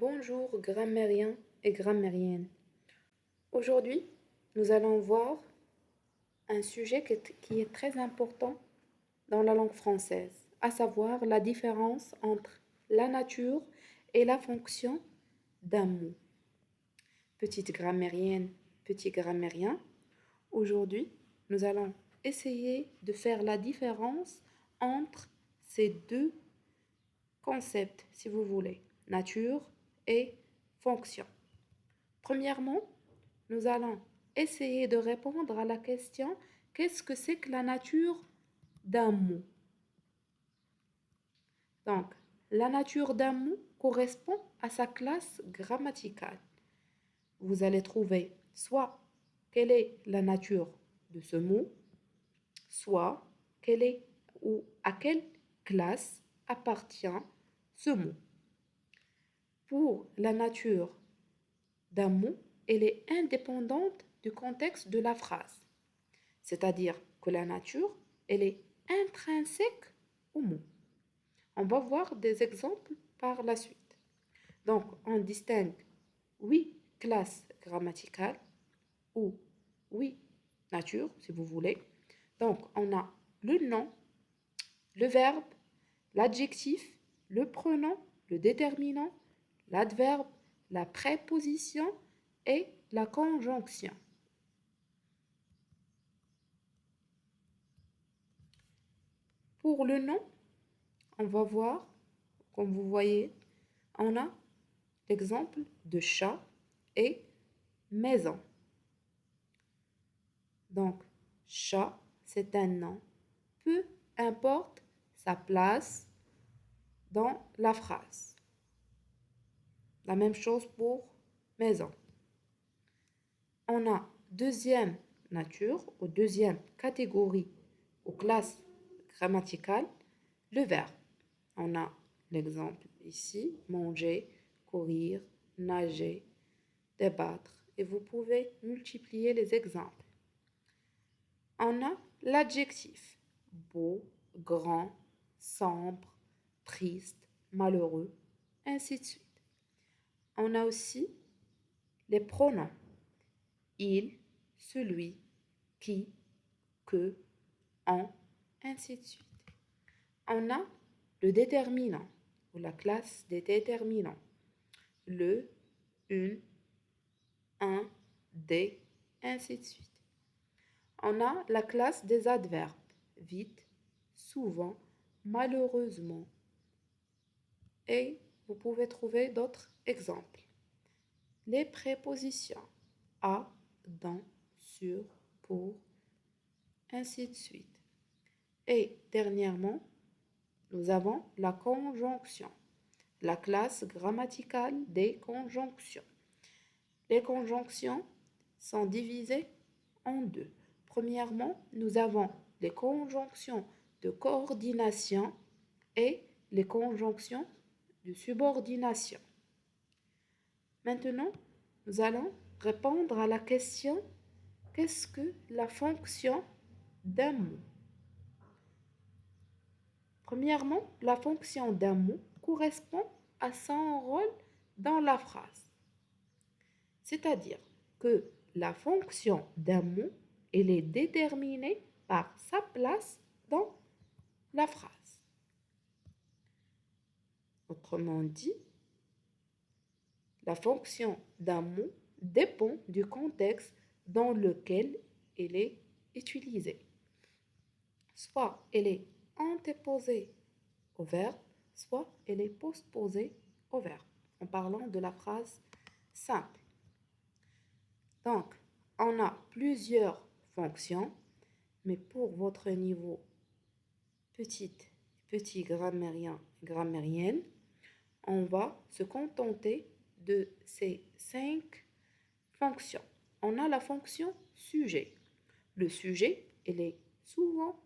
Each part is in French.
Bonjour grammairiens et grammairiennes. Aujourd'hui, nous allons voir un sujet qui est très important dans la langue française, à savoir la différence entre la nature et la fonction d'un mot. Petite grammairienne, petit grammairien, aujourd'hui, nous allons essayer de faire la différence entre ces deux concepts, si vous voulez, nature et fonction. Premièrement, nous allons essayer de répondre à la question qu'est-ce que c'est que la nature d'un mot? Donc, la nature d'un mot correspond à sa classe grammaticale. Vous allez trouver soit quelle est la nature de ce mot, soit quelle est ou à quelle classe appartient ce mot. Pour la nature d'un mot, elle est indépendante du contexte de la phrase. C'est-à-dire que la nature, elle est intrinsèque au mot. On va voir des exemples par la suite. Donc, on distingue 8 classes grammaticales ou 8 natures, si vous voulez. Donc, on a le nom, le verbe, l'adjectif, le pronom, le déterminant, l'adverbe, la préposition et la conjonction. Pour le nom, on va voir, comme vous voyez, on a l'exemple de chat et maison. Donc, chat, c'est un nom, peu importe sa place dans la phrase. La même chose pour maison. On a deuxième nature ou deuxième catégorie ou classe grammaticale, le verbe. On a l'exemple ici, manger, courir, nager, débattre. Et vous pouvez multiplier les exemples. On a l'adjectif, beau, grand, sombre, triste, malheureux, ainsi de suite. On a aussi les pronoms, il, celui, qui, que, on, ainsi de suite. On a le déterminant ou la classe des déterminants. Le, une, un, des, ainsi de suite. On a la classe des adverbes. Vite, souvent, malheureusement. Et vous pouvez trouver d'autres exemples. Les prépositions. À, dans, sur, pour, ainsi de suite. Et dernièrement, nous avons la conjonction, la classe grammaticale des conjonctions. Les conjonctions sont divisées en deux. Premièrement, nous avons les conjonctions de coordination et les conjonctions de subordination. Maintenant, nous allons répondre à la question qu'est-ce que la fonction d'un mot? Premièrement, la fonction d'un mot correspond à son rôle dans la phrase. C'est-à-dire que la fonction d'un mot, elle est déterminée par sa place dans la phrase. Autrement dit, la fonction d'un mot dépend du contexte dans lequel elle est utilisée. Soit elle est antéposée au verbe, soit elle est postposée au verbe, en parlant de la phrase simple. Donc, on a plusieurs fonctions, mais pour votre niveau petit grammairien, grammairienne, on va se contenter de ces 5 fonctions. On a la fonction sujet. Le sujet, il est souvent,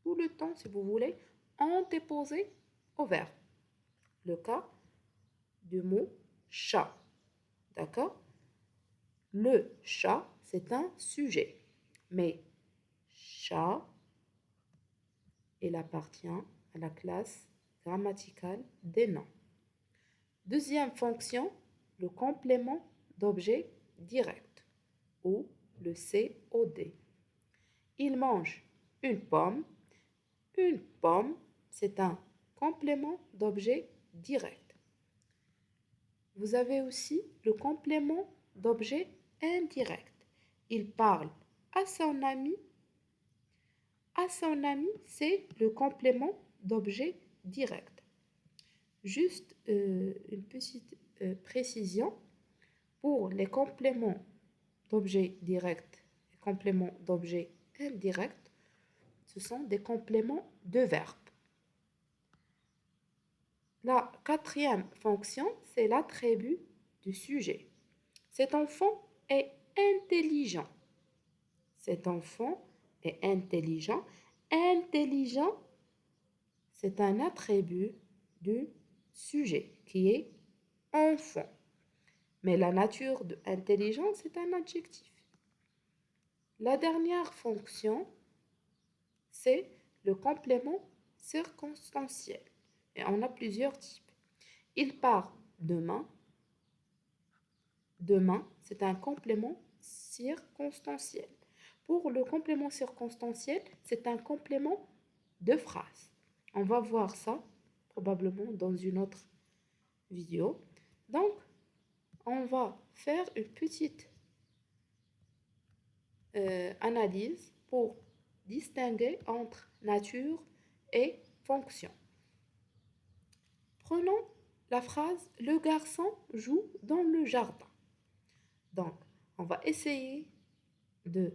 tout le temps, si vous voulez, antéposé au verbe. Le cas du mot chat. D'accord? Le chat, c'est un sujet. Mais chat, il appartient à la classe grammaticale des noms. Deuxième fonction, le complément d'objet direct ou le COD. Il mange une pomme. Une pomme, c'est un complément d'objet direct. Vous avez aussi le complément d'objet indirect. Il parle à son ami. À son ami, c'est le complément d'objet direct. Juste une petite précision pour les compléments d'objet direct et compléments d'objet indirect, ce sont des compléments de verbes. La quatrième fonction, c'est l'attribut du sujet. Cet enfant est intelligent. Cet enfant est intelligent. Intelligent, c'est un attribut du sujet qui est enfant. Mais la nature de intelligent, c'est un adjectif. La dernière fonction, c'est le complément circonstanciel. Et on a plusieurs types. Il part demain. Demain, c'est un complément circonstanciel. Pour le complément circonstanciel, c'est un complément de phrase. On va voir ça probablement dans une autre vidéo. Donc, on va faire une petite analyse pour distinguer entre nature et fonction. Prenons la phrase « Le garçon joue dans le jardin ». Donc, on va essayer de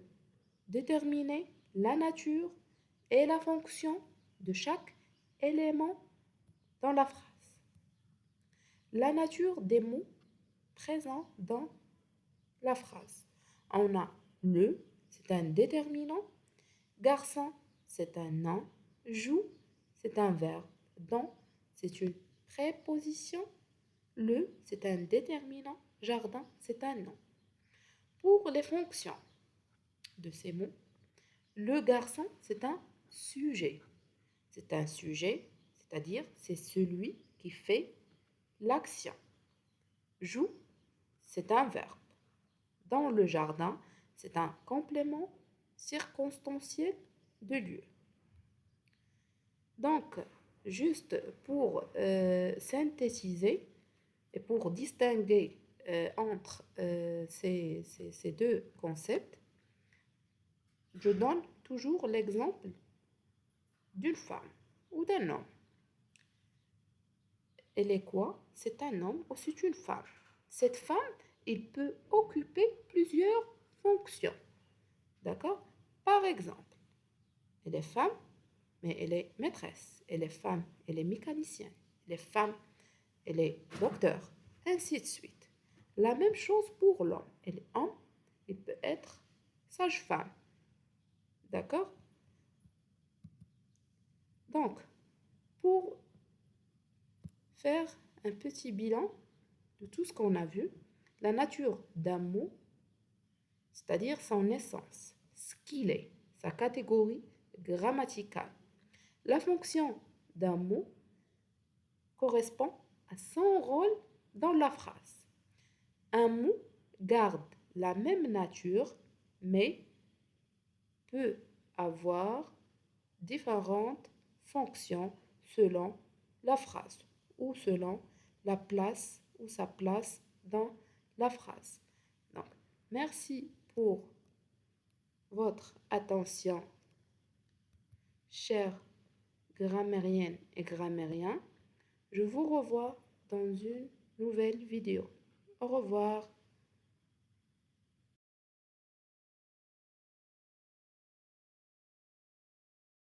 déterminer la nature et la fonction de chaque élément dans la phrase. La nature des mots présents dans la phrase. On a le, c'est un déterminant. Garçon, c'est un nom. Joue, c'est un verbe. Dans, c'est une préposition. Le, c'est un déterminant. Jardin, c'est un nom. Pour les fonctions de ces mots, le garçon, c'est un sujet. C'est un sujet, c'est-à-dire c'est celui qui fait l'action. Joue, c'est un verbe. Dans le jardin, c'est un complément circonstanciel de lieu. Donc, juste pour synthétiser et pour distinguer entre ces deux concepts, je donne toujours l'exemple d'une femme ou d'un homme. Elle est quoi? C'est un homme ou c'est une femme. Cette femme, il peut occuper plusieurs fonctions. D'accord? Par exemple, elle est femme, mais elle est maîtresse. Elle est femme, elle est mécanicienne. Elle est femme, elle est docteur. Ainsi de suite. La même chose pour l'homme. Elle est homme, il peut être sage-femme. D'accord? Donc, pour faire un petit bilan de tout ce qu'on a vu, la nature d'un mot, c'est-à-dire son essence, ce qu'il est, sa catégorie grammaticale. La fonction d'un mot correspond à son rôle dans la phrase. Un mot garde la même nature, mais peut avoir différentes fonctions selon la phrase ou selon la place ou sa place dans la phrase. Donc, merci pour votre attention, chers grammairiennes et grammairiens. Je vous revois dans une nouvelle vidéo. Au revoir.